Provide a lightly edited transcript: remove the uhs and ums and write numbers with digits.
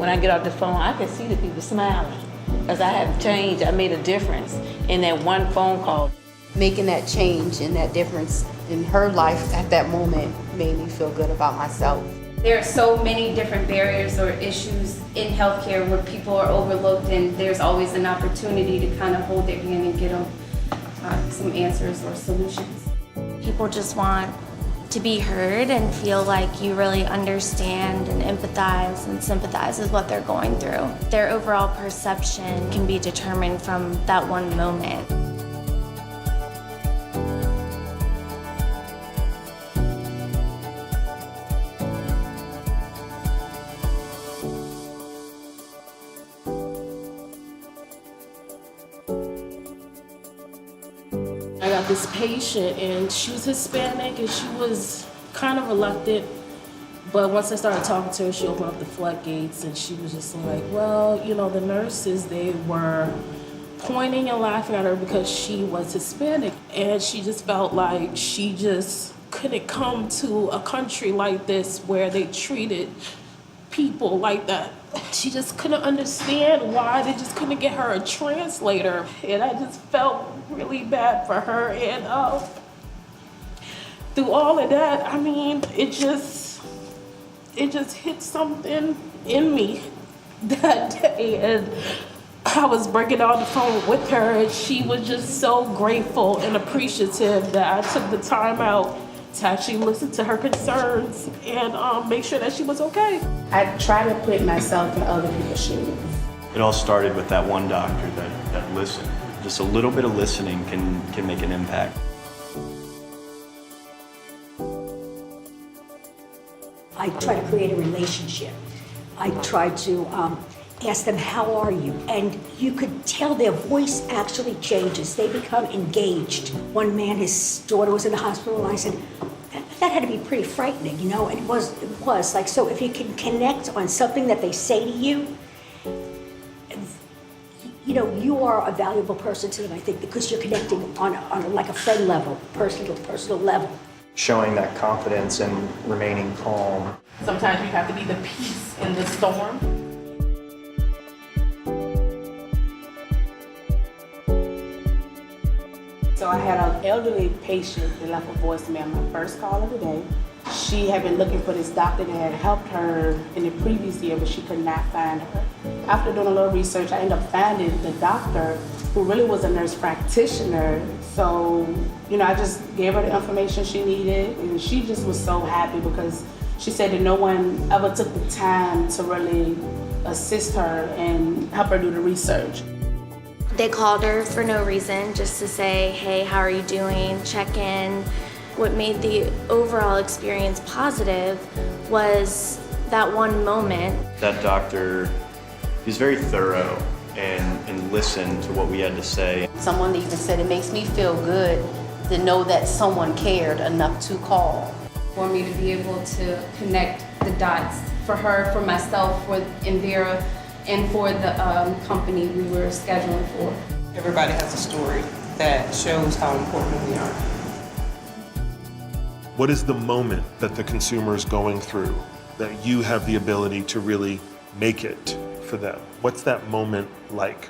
when I get off the phone, I can see the people smiling because I have changed. I made a difference in that one phone call. Making that change and that difference in her life at that moment made me feel good about myself. There are so many different barriers or issues in healthcare where people are overlooked, and there's always an opportunity to kind of hold their hand and get them some answers or solutions. People just want to be heard and feel like you really understand and empathize and sympathize with what they're going through. Their overall perception can be determined from that one moment. I got this patient and she was Hispanic and she was kind of reluctant, but once I started talking to her, she opened up the floodgates and she was just like, well, you know, the nurses, they were pointing and laughing at her because she was Hispanic, and she just felt like she just couldn't come to a country like this where they treated people like that. She just couldn't understand why they just couldn't get her a translator, and I just felt really bad for her. And through all of that, I mean, it just hit something in me that day, and I was breaking on the phone with her, and she was just so grateful and appreciative that I took the time out to actually listen to her concerns and make sure that she was okay. I try to put myself in other people's shoes. It all started with that one doctor that listened. Just a little bit of listening can make an impact. I try to create a relationship. I try to ask them, how are you? And you could tell their voice actually changes. They become engaged. One man, his daughter was in the hospital, and I said, that had to be pretty frightening, you know? And it was like, so if you can connect on something that they say to you, you know, you are a valuable person to them, I think, because you're connecting on like a friend level, personal level. Showing that confidence and remaining calm. Sometimes you have to be the peace in the storm. So I had an elderly patient that left a voicemail on my first call of the day. She had been looking for this doctor that had helped her in the previous year, but she could not find her. After doing a little research, I ended up finding the doctor who really was a nurse practitioner. So, you know, I just gave her the information she needed, and she just was so happy because she said that no one ever took the time to really assist her and help her do the research. They called her for no reason, just to say, hey, how are you doing? Check in. What made the overall experience positive was that one moment. That doctor, he's very thorough and listened to what we had to say. Someone even said it makes me feel good to know that someone cared enough to call. For me to be able to connect the dots for her, for myself, for Envera, and for the company we were scheduling for. Everybody has a story that shows how important we are. What is the moment that the consumer is going through that you have the ability to really make it for them? What's that moment like?